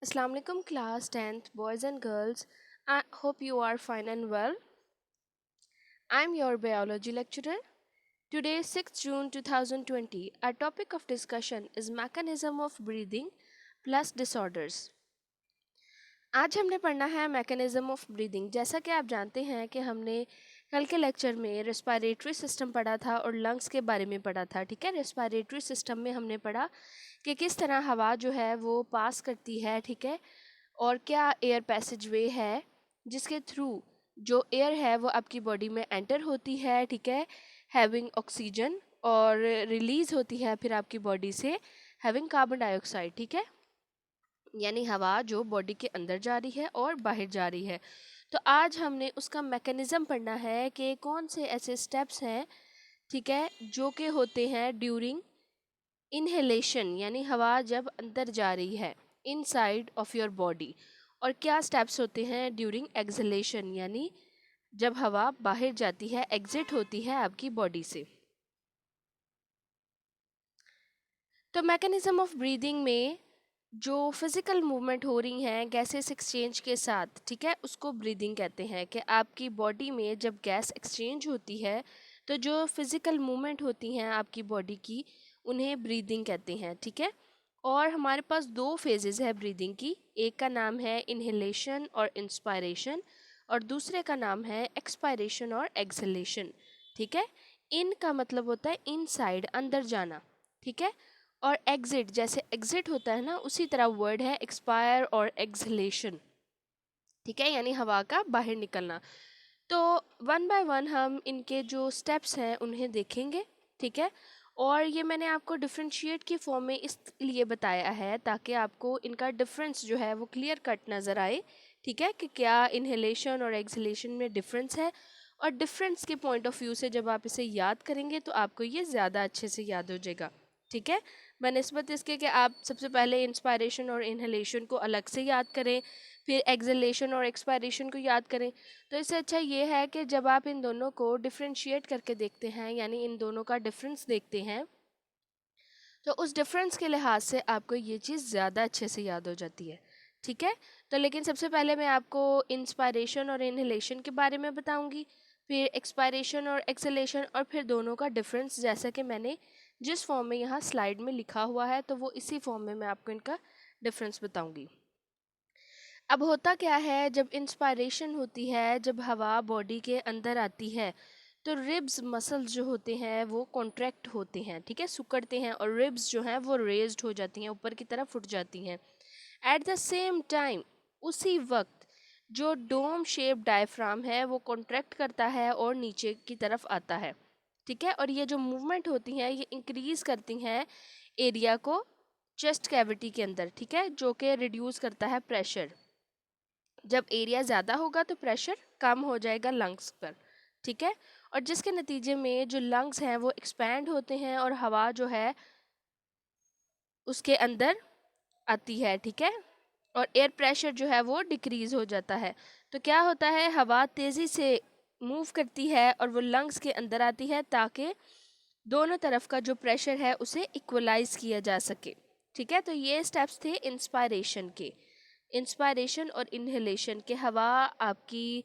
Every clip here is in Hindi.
Assalamu alaikum class 10th boys and girls. I hope you are fine and well. I'm your biology lecturer. Today 6th June 2020. Our topic of discussion is mechanism of breathing plus disorders. आज हमने पढ़ना है मैकेनिज्म ऑफ ब्रीदिंग। जैसा कि आप जानते हैं कि हमने कल के लेक्चर में रेस्पिरेटरी सिस्टम पढ़ा था और लंग्स के बारे में पढ़ा था। ठीक है, रेस्पिरेटरी सिस्टम में हमने पढ़ा कि किस तरह हवा जो है वो पास करती है, ठीक है, और क्या एयर पैसेज वे है जिसके थ्रू जो एयर है वो आपकी बॉडी में एंटर होती है, ठीक है, हैविंग ऑक्सीजन, और रिलीज होती है फिर आपकी बॉडी से हैविंग कार्बन डाइऑक्साइड। ठीक है, यानी हवा जो बॉडी के अंदर जा रही है और बाहर जा रही है। तो आज हमने उसका मैकेनिज्म पढ़ना है कि कौन से ऐसे स्टेप्स हैं, ठीक है, जो कि होते हैं ड्यूरिंग इनहेलेशन, यानी हवा जब अंदर जा रही है इनसाइड ऑफ योर बॉडी, और क्या स्टेप्स होते हैं ड्यूरिंग एक्सहेलेशन, यानी जब हवा बाहर जाती है, एग्जिट होती है आपकी बॉडी से। तो मैकेनिज्म ऑफ ब्रीदिंग में जो फिज़िकल मूवमेंट हो रही हैं गैसेस एक्सचेंज के साथ, ठीक है, उसको ब्रीदिंग कहते हैं। कि आपकी बॉडी में जब गैस एक्सचेंज होती है तो जो फिज़िकल मूवमेंट होती हैं आपकी बॉडी की, उन्हें ब्रीदिंग कहते हैं। ठीक है, और हमारे पास दो फेजेस है ब्रीदिंग की। एक का नाम है इनहेलेशन और इंस्पायरेशन, और दूसरे का नाम है एक्सपायरेशन और एक्सहेलेशन। ठीक है, इन का मतलब होता है इनसाइड, अंदर जाना, ठीक है, और एग्जिट, जैसे एग्जिट होता है ना, उसी तरह वर्ड है एक्सपायर और एक्सहेलेशन। ठीक है, यानी हवा का बाहर निकलना। तो वन बाय वन हम इनके जो स्टेप्स हैं उन्हें देखेंगे। ठीक है, और ये मैंने आपको डिफ्रेंशिएट की फॉर्म में इसलिए बताया है ताकि आपको इनका डिफरेंस जो है वो क्लियर कट नज़र आए। ठीक है, कि क्या इनहेलेशन और एक्सहेलेशन में डिफरेंस है, और डिफरेंस के पॉइंट ऑफ व्यू से जब आप इसे याद करेंगे तो आपको ये ज़्यादा अच्छे से याद हो जाएगा। ठीक है, बनस्बत इसके कि आप सबसे पहले इंस्पायरेशन और इनहेलेशन को अलग से याद करें, फिर एक्सहेलेशन और एक्सपायरेशन को याद करें। तो इससे अच्छा ये है कि जब आप इन दोनों को डिफ्रेंशिएट करके देखते हैं, यानी इन दोनों का डिफरेंस देखते हैं, तो उस डिफरेंस के लिहाज से आपको ये चीज़ ज़्यादा अच्छे से याद हो जाती है। ठीक है, तो लेकिन सबसे पहले मैं आपको इंस्पायरेशन और इनहेलेशन के बारे में बताऊंगी, फिर एक्सपायरेशन और एक्सहेलेशन, और फिर दोनों का डिफरेंस जैसा कि मैंने जिस फॉर्म में यहाँ स्लाइड में लिखा हुआ है तो वो इसी फॉर्म में मैं आपको इनका डिफरेंस बताऊंगी। अब होता क्या है, जब इंस्पायरेशन होती है, जब हवा बॉडी के अंदर आती है, तो रिब्स मसल्स जो होते हैं वो कॉन्ट्रैक्ट होते हैं, ठीक है, सिकुड़ते हैं, और रिब्स जो हैं वो रेज्ड हो जाती हैं, ऊपर की तरफ उठ जाती हैं। एट द सेम टाइम, उसी वक्त जो डोम शेप डायफ्राम है वो कॉन्ट्रैक्ट करता है और नीचे की तरफ आता है। ठीक है, और ये जो मूवमेंट होती हैं ये इंक्रीज करती हैं एरिया को चेस्ट कैविटी के अंदर, ठीक है, जो कि रिड्यूस करता है प्रेशर। जब एरिया ज़्यादा होगा तो प्रेशर कम हो जाएगा लंग्स पर। ठीक है, और जिसके नतीजे में जो लंग्स हैं वो एक्सपैंड होते हैं और हवा जो है उसके अंदर आती है। ठीक है, और एयर प्रेशर जो है वो डिक्रीज हो जाता है। तो क्या होता है, हवा तेज़ी से मूव करती है और वो लंग्स के अंदर आती है ताकि दोनों तरफ का जो प्रेशर है उसे इक्वलाइज किया जा सके। ठीक है, तो ये स्टेप्स थे इंस्पायरेशन के। इंस्पायरेशन और इनहेलेशन के, हवा आपकी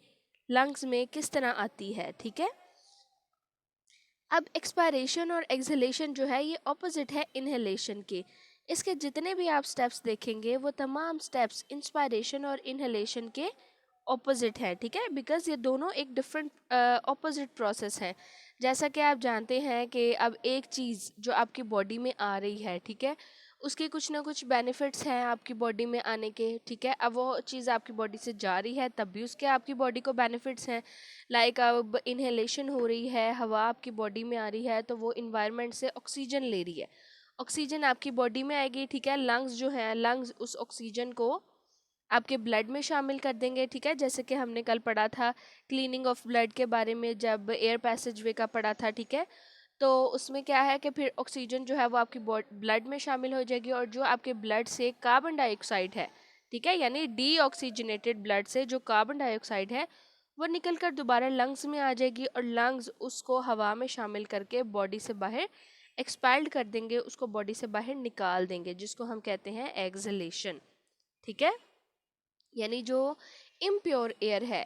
लंग्स में किस तरह आती है। ठीक है, अब एक्सपायरेशन और एक्सहेलेशन जो है ये ऑपोजिट है इनहेलेशन के। इसके जितने भी आप स्टेप्स देखेंगे वो तमाम स्टेप्स इंस्पायरेशन और इनहेलेशन के ऑपोजिट है। ठीक है, बिकॉज ये दोनों एक डिफरेंट ऑपोजिट प्रोसेस है। जैसा कि आप जानते हैं कि अब एक चीज़ जो आपकी बॉडी में आ रही है, ठीक है, उसके कुछ ना कुछ बेनिफिट्स हैं आपकी बॉडी में आने के। ठीक है, अब वो चीज़ आपकी बॉडी से जा रही है तब भी उसके आपकी बॉडी को बेनिफिट्स हैं। लाइक अब इनहेलेशन हो रही है, हवा आपकी बॉडी में आ रही है तो वो इन्वायरमेंट से ऑक्सीजन ले रही है, ऑक्सीजन आपकी बॉडी में आएगी। ठीक है, लंग्स जो हैं, लंग्स उस ऑक्सीजन को आपके ब्लड में शामिल कर देंगे। ठीक है, जैसे कि हमने कल पढ़ा था क्लीनिंग ऑफ ब्लड के बारे में, जब एयर पैसेज वे का पढ़ा था। ठीक है, तो उसमें क्या है कि फिर ऑक्सीजन जो है वो आपकी ब्लड में शामिल हो जाएगी, और जो आपके ब्लड से कार्बन डाइऑक्साइड है, ठीक है, यानी डीऑक्सीजनेटेड ब्लड से जो कार्बन डाइऑक्साइड है वो निकल कर दोबारा लंग्स में आ जाएगी, और लंग्स उसको हवा में शामिल करके बॉडी से बाहर एक्सपायल्ड कर देंगे, उसको बॉडी से बाहर निकाल देंगे, जिसको हम कहते हैं एक्सहेलेशन। ठीक है, यानी जो इम्प्योर एयर है,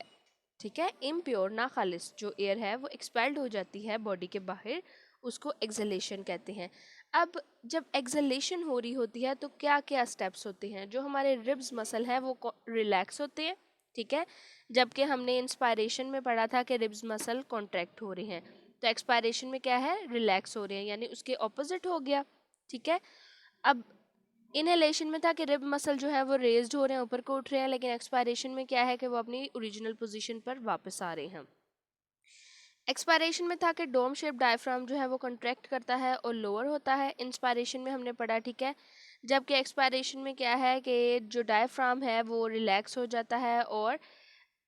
ठीक है, इम्प्योर ना खालिस जो एयर है वो एक्सपेल्ड हो जाती है बॉडी के बाहर, उसको एक्सलेशन कहते हैं। अब जब एक्सलेशन हो रही होती है तो क्या क्या स्टेप्स होते हैं, जो हमारे रिब्स मसल हैं वो रिलैक्स होते हैं, ठीक है, जबकि हमने इंस्पायरेशन में पढ़ा था कि रिब्स मसल कॉन्ट्रैक्ट हो रहे हैं, तो एक्सपायरेशन में क्या है, रिलैक्स हो रहे हैं, यानी उसके ऑपोजिट हो गया, ठीक है। अब इनहेलेशन में था कि रिब मसल जो है वो रेज्ड हो रहे हैं, ऊपर को उठ रहे हैं, लेकिन एक्सपायरेशन में क्या है कि वो अपनी ओरिजिनल पोजीशन पर वापस आ रहे हैं। एक्सपायरेशन में था कि डोम शेप डायफ्राम जो है वो कंट्रैक्ट करता है और लोअर होता है, इंस्पायरेशन में हमने पढ़ा, ठीक है, जबकि एक्सपायरेशन में क्या है कि जो डायफ्राम है वो रिलैक्स हो जाता है और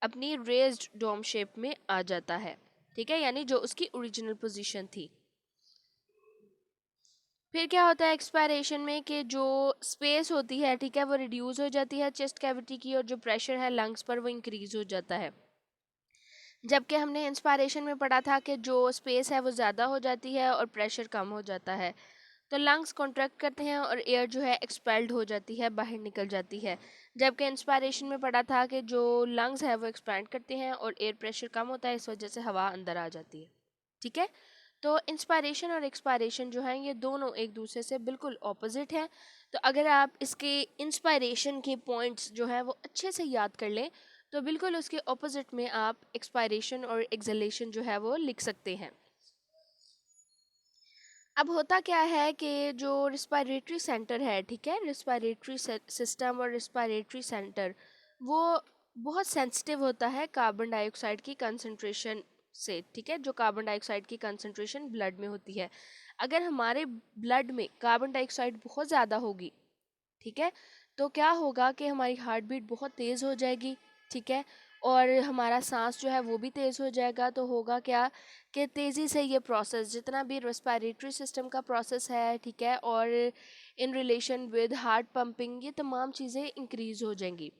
अपनी रेज्ड डोम शेप में आ जाता है, ठीक है, यानी जो उसकी ओरिजिनल पोजीशन थी। फिर क्या होता है एक्सपायरेशन में कि जो स्पेस होती है, ठीक है, वो रिड्यूस हो जाती है चेस्ट कैविटी की, और जो प्रेशर है लंग्स पर वो इंक्रीज हो जाता है, जबकि हमने इंस्पायरेशन में पढ़ा था कि जो स्पेस है वो ज़्यादा हो जाती है और प्रेशर कम हो जाता है, तो लंग्स कॉन्ट्रैक्ट करते हैं और एयर जो है एक्सपेल्ड हो जाती है, बाहर निकल जाती है, जबकि इंस्पायरेशन में पढ़ा था कि जो लंग्स है वो एक्सपैंड करते हैं और एयर प्रेशर कम होता है, इस वजह से हवा अंदर आ जाती है, ठीक है। तो इंस्पायरेशन और एक्सपायरेशन जो है ये दोनों एक दूसरे से बिल्कुल ऑपोजिट है। तो अगर आप इसके इंस्पायरेशन के पॉइंट्स जो है वो अच्छे से याद कर लें तो बिल्कुल उसके ऑपोजिट में आप एक्सपायरेशन और एक्सलेशन जो है वो लिख सकते हैं। अब होता क्या है कि जो रिस्पायरेटरी सेंटर है, ठीक है, रिस्पायरेटरी सिस्टम और रिस्पायरेटरी सेंटर वो बहुत सेंसिटिव होता है कार्बन डाइऑक्साइड की कंसंट्रेशन से, ठीक है, जो कार्बन डाइऑक्साइड की कंसंट्रेशन ब्लड में होती है। अगर हमारे ब्लड में कार्बन डाइऑक्साइड बहुत ज़्यादा होगी, ठीक है, तो क्या होगा कि हमारी हार्ट बीट बहुत तेज़ हो जाएगी, ठीक है, और हमारा सांस जो है वो भी तेज़ हो जाएगा। तो होगा क्या कि तेज़ी से ये प्रोसेस जितना भी रेस्पिरेटरी सिस्टम का प्रोसेस है, ठीक है, और in relation with heart pumping, ये तमाम चीज़ें इंक्रीज़ हो जाएंगी।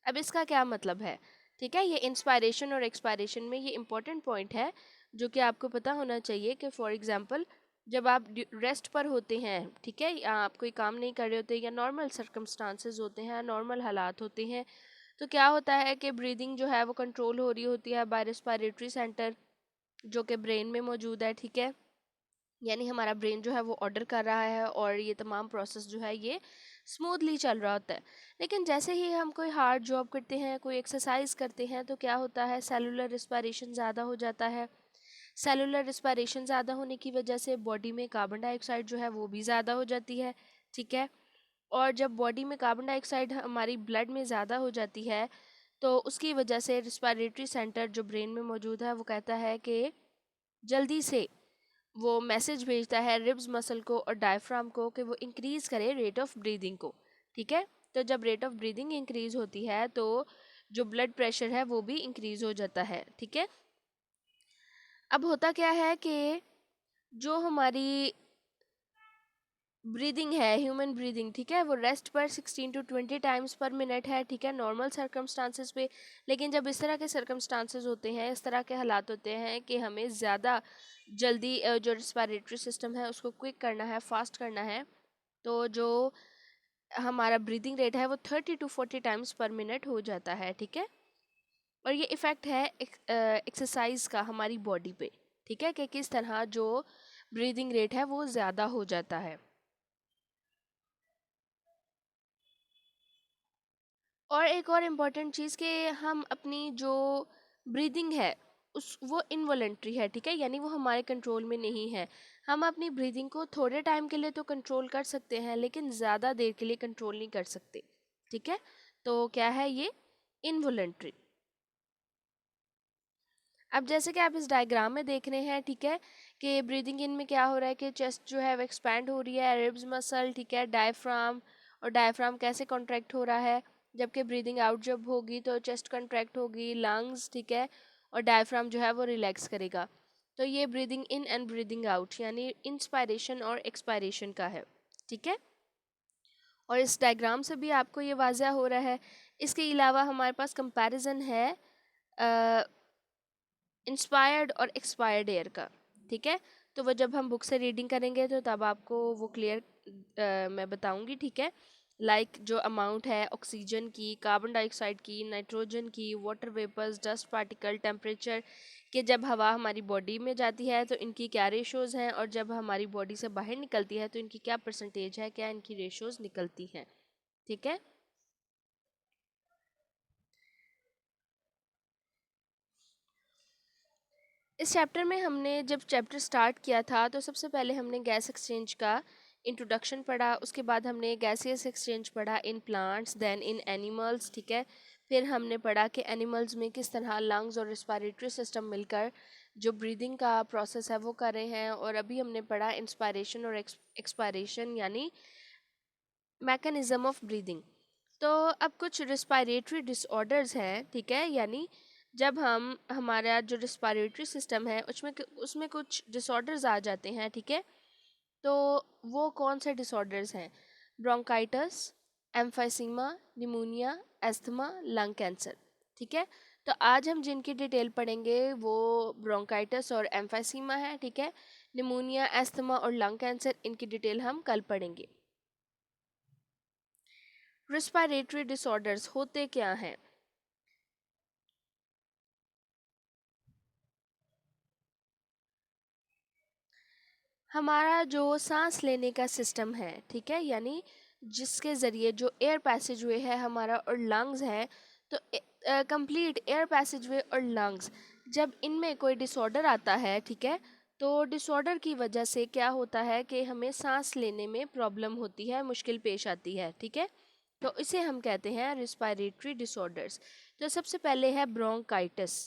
अब इसका क्या मतलब है, ठीक है, ये इंस्पायरेशन और एक्सपायरेशन में ये इंपॉर्टेंट पॉइंट है जो कि आपको पता होना चाहिए कि फॉर एग्जांपल जब आप रेस्ट पर होते हैं, ठीक है, या आप कोई काम नहीं कर रहे होते या नॉर्मल सर्कमस्टांसेस होते हैं, नॉर्मल हालात होते हैं, तो क्या होता है कि ब्रीदिंग जो है वो कंट्रोल हो रही होती है बाय रेस्पिरेटरी सेंटर जो कि ब्रेन में मौजूद है, ठीक है, यानी हमारा ब्रेन जो है वो ऑर्डर कर रहा है और ये तमाम प्रोसेस जो है ये स्मूथली चल रहा होता है। लेकिन जैसे ही हम कोई हार्ड जॉब करते हैं, कोई एक्सरसाइज करते हैं, तो क्या होता है, सेलुलर रिस्पायरेशन ज़्यादा हो जाता है। सेलुलर रिस्पायरेशन ज़्यादा होने की वजह से बॉडी में कार्बन डाइऑक्साइड जो है वो भी ज़्यादा हो जाती है, ठीक है, और जब बॉडी में कार्बन डाइऑक्साइड हमारी ब्लड में ज़्यादा हो जाती है तो उसकी वजह से रिस्पायरेटरी सेंटर जो ब्रेन में मौजूद है वो कहता है कि जल्दी से वो मैसेज भेजता है रिब्स मसल को और डायफ्राम को कि वो इंक्रीज़ करे रेट ऑफ ब्रीदिंग को, ठीक है। तो जब रेट ऑफ ब्रीदिंग इंक्रीज़ होती है तो जो ब्लड प्रेशर है वो भी इंक्रीज़ हो जाता है, ठीक है। अब होता क्या है कि जो हमारी ब्रीदिंग है, ह्यूमन ब्रीदिंग, ठीक है, वो रेस्ट पर 16 to 20 टाइम्स पर मिनट है, ठीक है, नॉर्मल सर्कमस्टांसेस पे। लेकिन जब इस तरह के सर्कमस्टांसेस होते हैं, इस तरह के हालात होते हैं कि हमें ज़्यादा जल्दी जो रिस्पायरेटरी सिस्टम है उसको क्विक करना है, फास्ट करना है, तो जो हमारा ब्रीदिंग रेट है वो 30 to 40 टाइम्स पर मिनट हो जाता है, ठीक है। और ये इफ़ेक्ट है एक्सरसाइज का हमारी बॉडी पे, ठीक है, कि किस तरह जो ब्रीदिंग रेट है वो ज़्यादा हो जाता है। और एक और इम्पॉर्टेंट चीज़ कि हम अपनी जो ब्रीदिंग है उस वो इनवॉलेंट्री है, ठीक है, यानी वो हमारे कंट्रोल में नहीं है। हम अपनी ब्रीदिंग को थोड़े टाइम के लिए तो कंट्रोल कर सकते हैं लेकिन ज़्यादा देर के लिए कंट्रोल नहीं कर सकते, ठीक है। तो क्या है ये, इनवॉलेंट्री। अब जैसे कि आप इस डायग्राम में देख रहे हैं, ठीक है, कि ब्रीदिंग इन में क्या हो रहा है कि चेस्ट जो है वो एक्सपैंड हो रही है, रिब्स मसल, ठीक है, डायफ्राम, और डायफ्राम कैसे कॉन्ट्रैक्ट हो रहा है, जबकि ब्रीदिंग आउट जब होगी तो चेस्ट कॉन्ट्रैक्ट होगी, लंग्स, ठीक है, और डायफ्राम जो है वो रिलैक्स करेगा। तो ये breathing in and breathing out यानी इंस्पायरेशन और एक्सपायरेशन का है, ठीक है। और इस डायग्राम से भी आपको ये वाज़ह हो रहा है। इसके अलावा हमारे पास कंपैरिजन है इंस्पायर्ड और एक्सपायर्ड एयर का, ठीक है। तो वो जब हम बुक से रीडिंग करेंगे तो तब आपको वो क्लियर मैं बताऊंगी, ठीक है। लाइक जो अमाउंट है ऑक्सीजन की, कार्बन डाइऑक्साइड की, नाइट्रोजन की, water vapours, dust particle, temperature कि जब हवा हमारी बॉडी में जाती है तो इनकी क्या रेशोज़ हैं, और जब हमारी बॉडी से बाहर निकलती है तो इनकी क्या परसेंटेज है, क्या इनकी रेशोज़ निकलती हैं। ठीक है। इस चैप्टर में हमने जब चैप्टर स्टार्ट किया था तो सबसे पहले हमने गैस एक्सचेंज का इंट्रोडक्शन पढ़ा, उसके बाद हमने गैसियस एक्सचेंज पढ़ा in plants, then in animals. ठीक है। फिर हमने पढ़ा कि एनिमल्स में किस तरह लंग्स और रिस्पायरेटरी सिस्टम मिलकर जो ब्रीदिंग का प्रोसेस है वो कर रहे हैं। और अभी हमने पढ़ा इंस्पायरेशन और एक्सपायरेशन यानी मैकेनिज्म ऑफ ब्रीदिंग। तो अब कुछ रिस्पायरेटरी डिसऑर्डर्स हैं। ठीक है। यानी जब हम हमारा जो रिस्पायरेटरी सिस्टम है उसमें उसमें कुछ डिसऑर्डर्स आ जाते हैं। ठीक है। तो वो कौन से डिसऑर्डर्स हैं? Bronchitis, emphysema, pneumonia, asthma, lung cancer. ठीक है। तो आज हम जिनकी डिटेल पढ़ेंगे वो ब्रोंकाइटिस और एम्फाइसीमा है। ठीक है। निमोनिया, एस्थमा और लंग कैंसर इनकी डिटेल हम कल पढ़ेंगे। रिस्पायरेटरी डिसऑर्डर्स होते क्या हैं? हमारा जो सांस लेने का सिस्टम है, ठीक है, यानी जिसके ज़रिए जो एयर पैसेज वे है हमारा और लंग्स है, तो कंप्लीट एयर पैसेज वे और लंग्स जब इनमें कोई डिसऑर्डर आता है, ठीक है, तो डिसऑर्डर की वजह से क्या होता है कि हमें सांस लेने में प्रॉब्लम होती है, मुश्किल पेश आती है। ठीक है। तो इसे हम कहते हैं रिस्पायरेटरी डिसऑर्डर्स। तो सबसे पहले है ब्रोंकाइटिस।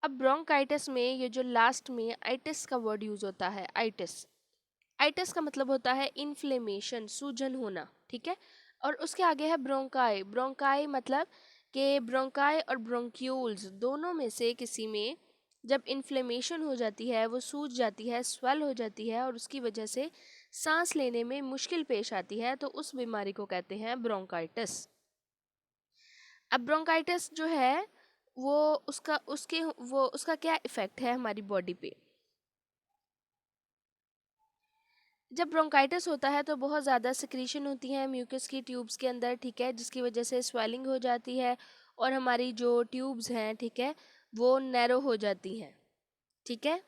अब ब्रोंकाइटिस में ये जो लास्ट में आइटिस का वर्ड यूज होता है, आइटिस। आइटिस का मतलब होता है इन्फ्लेमेशन, सूजन होना। ठीक है। और उसके आगे है ब्रोंकाई। ब्रोंकाई मतलब कि ब्रोंकाई और ब्रोंक्यूल्स दोनों में से किसी में जब इन्फ्लेमेशन हो जाती है, वो सूज जाती है, स्वेल हो जाती है और उसकी वजह से सांस लेने में मुश्किल पेश आती है, तो उस बीमारी को कहते हैं ब्रोंकाइटिस। अब ब्रोंकाइटिस जो है वो उसका क्या इफ़ेक्ट है हमारी बॉडी पे? जब ब्रोंकाइटिस होता है तो बहुत ज़्यादा सिक्रीशन होती है म्यूकस की ट्यूब्स के अंदर। ठीक है। जिसकी वजह से स्वेलिंग हो जाती है और हमारी जो ट्यूब्स हैं, ठीक है, वो नैरो हो जाती हैं। ठीक है।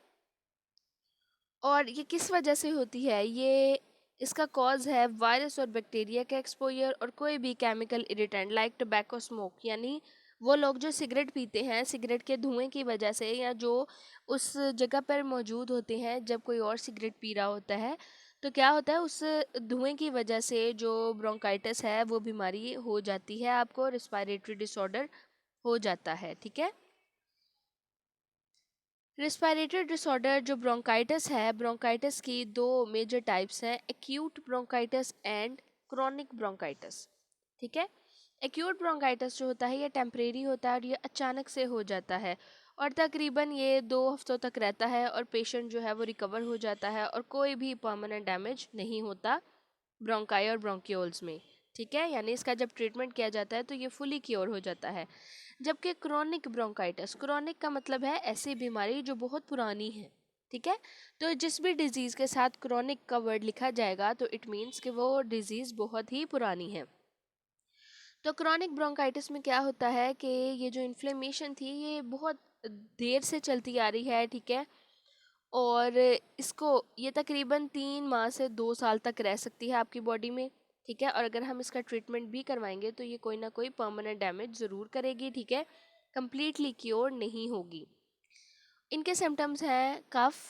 और ये किस वजह से होती है? ये इसका कॉज है वायरस और बैक्टीरिया का एक्सपोजर और कोई भी chemical irritant like tobacco smoke, यानी वो लोग जो सिगरेट पीते हैं, सिगरेट के धुएं की वजह से, या जो उस जगह पर मौजूद होते हैं जब कोई और सिगरेट पी रहा होता है, तो क्या होता है उस धुएं की वजह से जो ब्रोंकाइटिस है वो बीमारी हो जाती है, आपको रिस्पायरेटरी डिसऑर्डर हो जाता है। ठीक है। रिस्पायरेटरी डिसऑर्डर जो ब्रोंकाइटिस है, ब्रोंकाइटिस की दो मेजर टाइप्स हैं, acute bronchitis and chronic bronchitis. ठीक है। एक्यूट ब्रोंकाइटिस जो होता है ये टेम्परेरी होता है और ये अचानक से हो जाता है और तकरीबन ये 2 हफ्तों तक रहता है और पेशेंट जो है वो रिकवर हो जाता है और कोई भी परमानेंट डैमेज नहीं होता ब्रोंकाई और ब्रोंक्यूल्स में। ठीक है। यानी इसका जब ट्रीटमेंट किया जाता है तो ये फुली क्योर हो जाता है। जबकि क्रोनिक ब्रोंकाइटिस, क्रोनिक का मतलब है ऐसी बीमारी जो बहुत पुरानी है। ठीक है। तो जिस भी डिजीज़ के साथ क्रोनिक का वर्ड लिखा जाएगा तो इट मीन्स कि वो डिजीज़ बहुत ही पुरानी है। तो क्रोनिक ब्रोंकाइटिस में क्या होता है कि ये जो इन्फ्लेमेशन थी ये बहुत देर से चलती आ रही है। ठीक है। और इसको ये तकरीबन 3 माह से 2 साल तक रह सकती है आपकी बॉडी में। ठीक है। और अगर हम इसका ट्रीटमेंट भी करवाएंगे तो ये कोई ना कोई परमानेंट डैमेज ज़रूर करेगी। ठीक है। कम्प्लीटली क्योर नहीं होगी। इनके सिम्टम्स हैं कफ,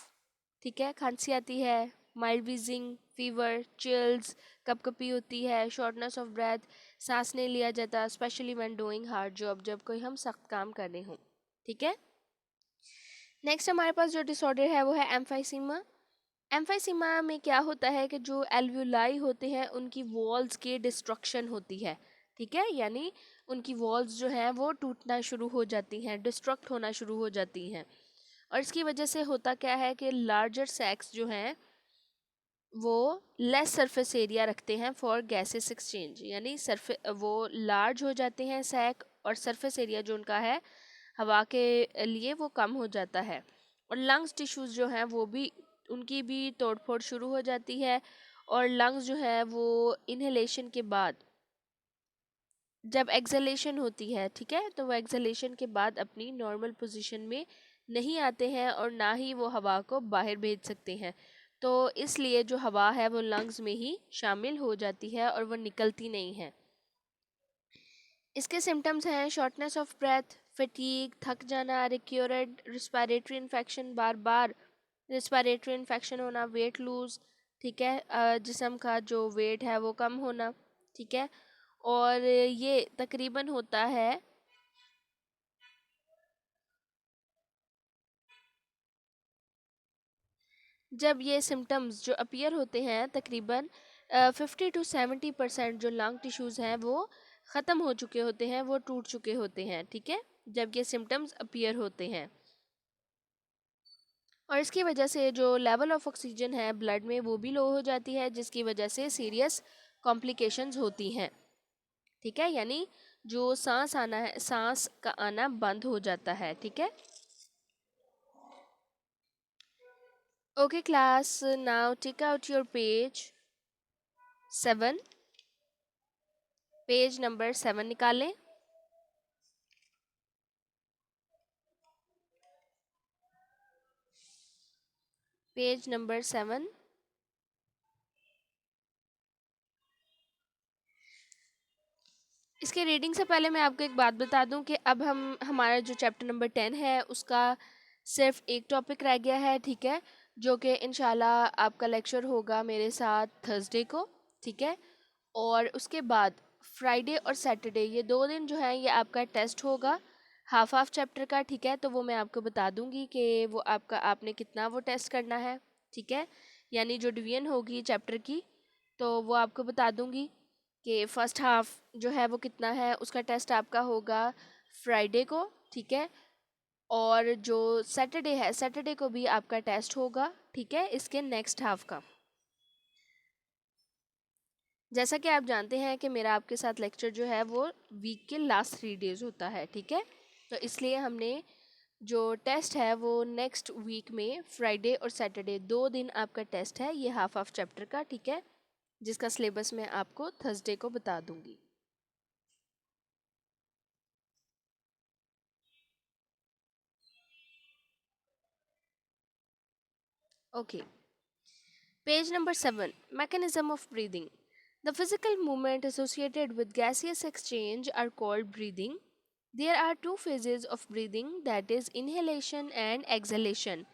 ठीक है, खांसी आती है, माइल्ड वीजिंग, फीवर, चिल्स, कपकपी होती है, शॉर्टनेस ऑफ ब्रेथ, सांस नहीं लिया जाता, specially when doing hard job, जब कोई हम सख्त काम कर रहे हों। ठीक है। नेक्स्ट हमारे पास जो डिसऑर्डर है वो है एम्फाइसीमा। एम्फाइसीमा में क्या होता है कि जो एल्वुलाई होते हैं उनकी वॉल्स की डिस्ट्रक्शन होती है। ठीक है। यानी उनकी वॉल्स जो हैं वो टूटना शुरू हो जाती हैं, डिस्ट्रक्ट होना शुरू हो जाती हैं। और इसकी वजह से होता क्या है कि लार्जर सैक्स जो हैं वो लेस सरफेस एरिया रखते हैं फॉर गैसेस एक्सचेंज, यानी सरफे वो लार्ज हो जाते हैं सैक और सरफेस एरिया जो उनका है हवा के लिए वो कम हो जाता है। और लंग्स टिश्यूज़ जो हैं वो भी उनकी भी तोड़ फोड़ शुरू हो जाती है और लंग्स जो है वो इनहेलेशन के बाद जब एक्सहेलेशन होती है, ठीक है, तो वो एक्सहेलेशन के बाद अपनी नॉर्मल पोजीशन में नहीं आते हैं और ना ही वो हवा को बाहर भेज सकते हैं। तो इसलिए जो हवा है वो लंग्स में ही शामिल हो जाती है और वो निकलती नहीं है। इसके सिम्टम्स हैं शॉर्टनेस ऑफ ब्रेथ, फटीग, थक जाना, रिक्योरेंट रिस्पायरेटरी इन्फेक्शन, बार बार रिस्पायरेटरी इन्फेक्शन होना, वेट लूज, ठीक है, जिस्म का जो वेट है वो कम होना, ठीक है। और ये तकरीबन होता है जब ये सिम्टम्स जो अपीयर होते हैं तकरीबन 50 to 70% जो लंग टिश्यूज़ हैं वो ख़त्म हो चुके होते हैं, वो टूट चुके होते हैं, ठीक है, जब ये सिम्टम्स अपीयर होते हैं। और इसकी वजह से जो लेवल ऑफ ऑक्सीजन है ब्लड में वो भी लो हो जाती है, जिसकी वजह से सीरियस कॉम्प्लिकेशंस होती हैं, ठीक है, यानी जो सांस आना है, सांस का आना बंद हो जाता है, ठीक है। Okay class, now take out your page 7, page number 7 निकालें। Page number 7। इसके रीडिंग से पहले मैं आपको एक बात बता दूं कि अब हम हमारा जो चैप्टर नंबर 10 है उसका सिर्फ एक टॉपिक रह गया है, ठीक है, जो कि इंशाल्लाह आपका लेक्चर होगा मेरे साथ थर्सडे को, ठीक है। और उसके बाद फ्राइडे और सैटरडे ये 2 दिन जो है ये आपका टेस्ट होगा हाफ हाफ चैप्टर का, ठीक है। तो वो मैं आपको बता दूंगी कि वो आपका आपने कितना वो टेस्ट करना है, ठीक है, यानी जो डिवीजन होगी चैप्टर की तो वो आपको बता दूंगी कि फ़र्स्ट हाफ जो है वो कितना है, उसका टेस्ट आपका होगा फ्राइडे को, ठीक है। और जो सैटरडे है, सैटरडे को भी आपका टेस्ट होगा, ठीक है, इसके नेक्स्ट हाफ का। जैसा कि आप जानते हैं कि मेरा आपके साथ लेक्चर जो है वो वीक के लास्ट 3 डेज होता है, ठीक है। तो इसलिए हमने जो टेस्ट है वो नेक्स्ट वीक में फ्राइडे और सैटरडे 2 दिन आपका टेस्ट है ये हाफ हाफ चैप्टर का, ठीक है, जिसका सिलेबस मैं आपको थर्सडे को बता दूंगी। Okay, page number 7, mechanism of breathing. The physical movement associated with gaseous exchange are called breathing. There are two phases of breathing, that is inhalation and exhalation.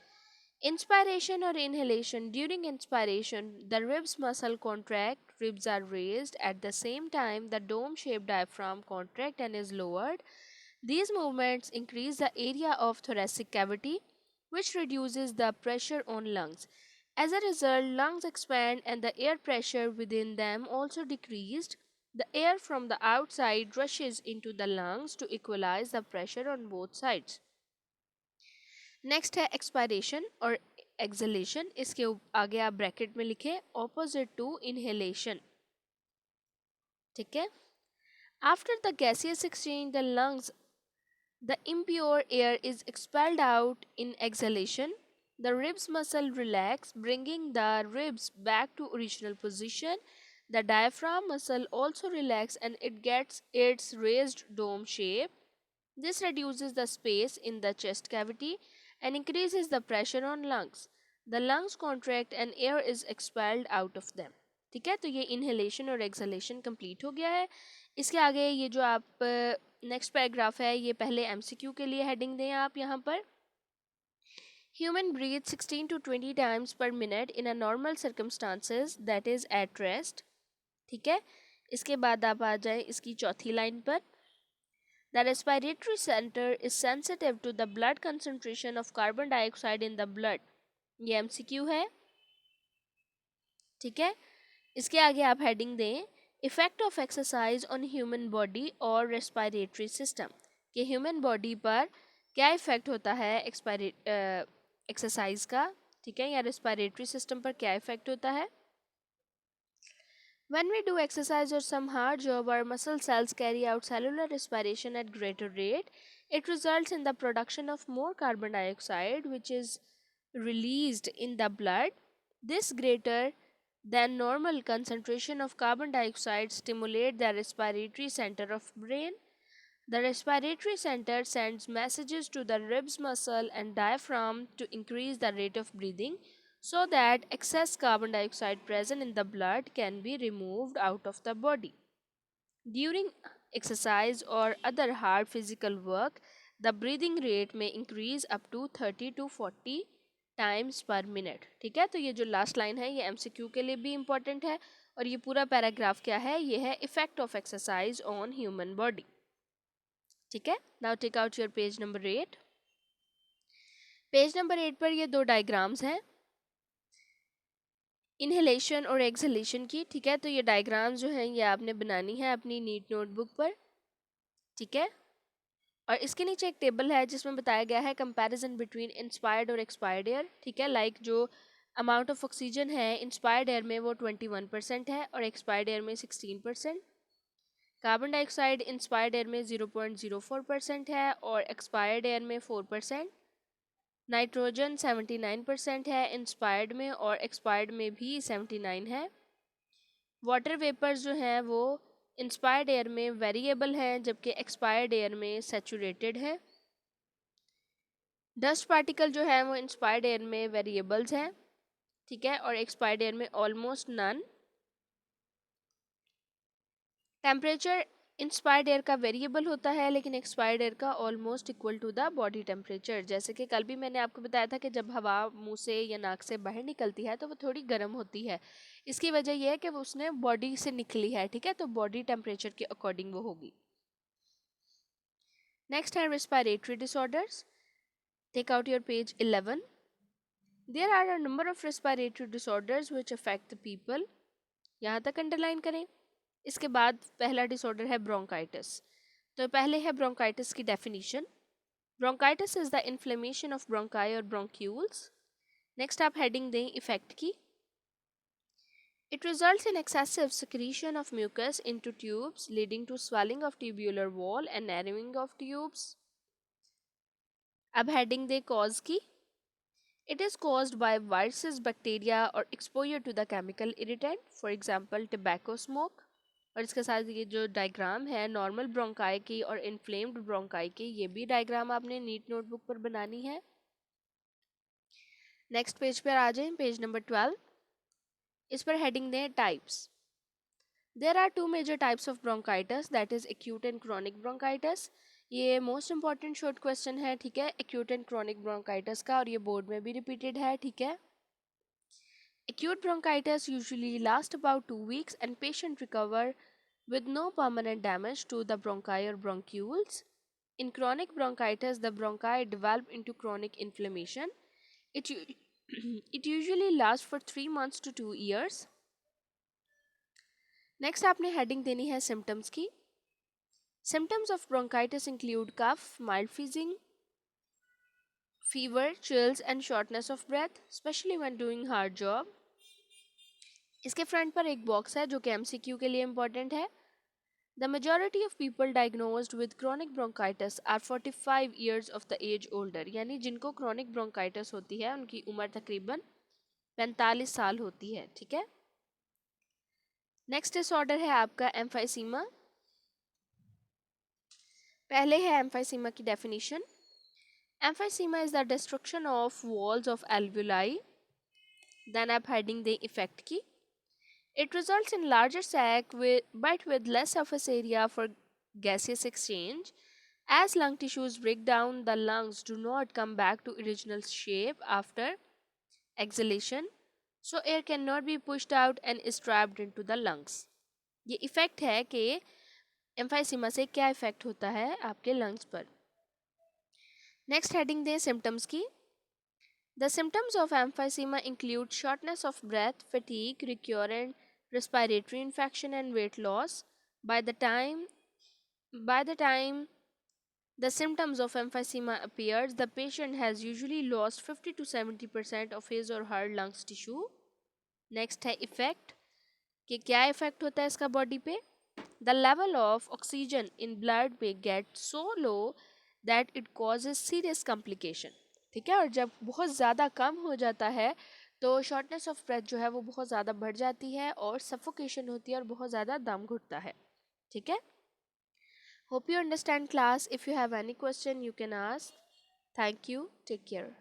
Inspiration or inhalation. During inspiration, the ribs muscle contract, ribs are raised. At the same time, the dome shaped diaphragm contract and is lowered. These movements increase the area of thoracic cavity, which reduces the pressure on lungs. As a result, lungs expand and the air pressure within them also decreased. The air from the outside rushes into the lungs to equalize the pressure on both sides. Next है एक्सपायरेशन और एक्सलेशन, इसके आगे आप ब्रैकेट में लिखें ऑपोजिट टू इनहेलेशन, ठीक है। After the gaseous exchange the lungs the impure air is expelled out in exhalation. The ribs muscle relax, bringing the ribs back to original position. The diaphragm muscle also relax and it gets its raised dome shape. This reduces the space in the chest cavity and increases the pressure on lungs. The lungs contract and air is expelled out of them. ठीक है, तो ये इनहेलेशन और एक्सहेलेशन कंप्लीट हो गया है। इसके आगे ये जो आप नेक्स्ट पैराग्राफ है ये पहले एमसीक्यू के लिए हेडिंग दें आप यहाँ पर। Human breathes 16 to 20 times per minute in a normal circumstances, that is at rest, ठीक है। इसके बाद आप आ जाए इसकी चौथी लाइन पर। The respiratory center is sensitive to the blood concentration of carbon dioxide in the blood. ये एमसीक्यू है, ठीक है। इसके आगे आप हेडिंग दें effect of exercise on human body और रेस्पिरेटरी सिस्टम, कि ह्यूमन बॉडी पर क्या इफेक्ट होता है एक्सरसाइज का, ठीक है, या रेस्पिरेटरी सिस्टम पर क्या इफेक्ट होता है। When we do exercise or some hard job, our muscle cells carry out cellular respiration at greater rate. It results in the production of more carbon dioxide, which is released in the blood. This greater than normal concentration of carbon dioxide stimulate the respiratory center of brain. The respiratory center sends messages to the ribs muscle and diaphragm to increase the rate of breathing so that excess carbon dioxide present in the blood can be removed out of the body. During exercise or other hard physical work, the breathing rate may increase up to 30 to 40 times पर मिनट. ठीक है, तो ये जो लास्ट लाइन है ये एमसीक्यू के लिए भी इम्पॉर्टेंट है. और ये पूरा पैराग्राफ क्या है, ये है effect of exercise on human body. ठीक है, now take out your page number 8. Page number 8 पर ये दो डायग्राम्स हैं इनहेलेशन और एक्सहेलेशन की. ठीक है, तो ये डायग्राम्स जो हैं ये आपने बनानी है अपनी नीट नोटबुक पर. ठीक है, और इसके नीचे एक टेबल है जिसमें बताया गया है कंपैरिजन बिटवीन इंस्पायर्ड और एक्सपायर्ड एयर. ठीक है, लाइक जो अमाउंट ऑफ ऑक्सीजन है इंस्पायर्ड एयर में वो 21% है और एक्सपायर्ड एयर में 16%. कार्बन डाइऑक्साइड इंस्पायर्ड एयर में 0.04% है और एक्सपायर्ड एयर में 4%. नाइट्रोजन 79% है इंस्पायर्ड में और एक्सपायर्ड में भी 79 है. वाटर वेपर्स जो हैं वो इंस्पायर्ड एयर में वेरिएबल हैं जबकि एक्सपायर्ड एयर में सैचुरेटेड है. डस्ट पार्टिकल जो है वो इंस्पायर्ड एयर में वेरिएबल्स हैं. ठीक है, और एक्सपायर्ड एयर में almost none. Temperature inspired air का वेरिएबल होता है लेकिन एक्सपायर्ड एयर का almost equal to the body temperature. जैसे कि कल भी मैंने आपको बताया था कि जब हवा मुंह से या नाक से बाहर निकलती है तो वो थोड़ी गर्म होती है. इसकी वजह यह है कि वो उसने बॉडी से निकली है. ठीक है, तो बॉडी टेम्परेचर के अकॉर्डिंग वो होगी. नेक्स्ट है respiratory disorders. Take out your page 11. There are a number of respiratory disorders which affect the people. यहाँ तक अंडरलाइन करें. इसके बाद पहला डिसऑर्डर है ब्रोंकाइटिस. तो पहले है ब्रोंकाइटिस की definition. Bronchitis is the inflammation of bronchi और ब्रोंक्यूल्स. नेक्स्ट आप हेडिंग दें इफेक्ट की. It results in excessive secretion of mucus into tubes leading to swelling of tubular wall and narrowing of tubes. अब हेडिंग दे कॉज की. It is caused by viruses, bacteria or exposure to the chemical irritant, for example tobacco smoke. और इसके साथ ये जो डायग्राम है नॉर्मल ब्रोंकाई की और इन्फ्लेम्ड ब्रोंकाई की, ये भी डायग्राम आपने नीट नोटबुक पर बनानी है. नेक्स्ट पेज पर आ जाएं, पेज नंबर 12. इस पर हेडिंग दें types. There are two major types of bronchitis, that is acute and chronic bronchitis. ये मोस्ट इंपॉर्टेंट शॉर्ट क्वेश्चन है. ठीक है, एक्यूट एंड क्रॉनिक ब्रोंकाइटिस का, और ये बोर्ड में भी रिपीटेड है. ठीक है, acute bronchitis usually lasts about 2 weeks and patient recover with no permanent damage to the bronchi or bronchioles. In chronic bronchitis, the bronchi develop into chronic inflammation. It, it usually lasts for 3 months to 2 years. Next आपने heading देनी है symptoms की. Symptoms of bronchitis include cough, mild wheezing, fever, chills and shortness of breath, especially when doing hard job. इसके फ्रंट पर एक बॉक्स है जो कि एमसीक्यू के लिए इम्पॉर्टेंट है. The majority of people diagnosed with chronic bronchitis are 45 years of the age older. यानी जिनको क्रॉनिक ब्रोंकाइटिस होती है उनकी उम्र तकरीबन 45 साल होती है. ठीक है, नेक्स्ट डिसऑर्डर है आपका एम्फाइसीमा. पहले है एम्फाइसीमा की definition. Emphysema is the destruction of walls of alveoli. Then आप हेडिंग दें इफेक्ट की. It results in larger sac but with less surface area for gaseous exchange. As lung tissues break down, the lungs do not come back to original shape after exhalation, so air cannot be pushed out and is trapped into the lungs. ये इफेक्ट है कि एम्फाइसीमा से क्या इफेक्ट होता है आपके लंग्स पर. नेक्स्ट हेडिंग दें सिम्टम्स की. The symptoms of emphysema include shortness of breath, fatigue, recurrent respiratory infection and weight loss. By the time the symptoms of emphysema appears, the patient has usually lost 50 to 70% of his or her lungs tissue. Next है effect, कि क्या इफेक्ट होता है इसका बॉडी पे. The level of oxygen in blood may get so low that it causes serious complication. ठीक है, और जब बहुत ज़्यादा कम हो जाता है तो शॉर्टनेस ऑफ ब्रेथ जो है वो बहुत ज़्यादा बढ़ जाती है और सफोकेशन होती है और बहुत ज़्यादा दम घुटता है। ठीक है। Hope you understand class. If you have any question you can ask. Thank you, take care.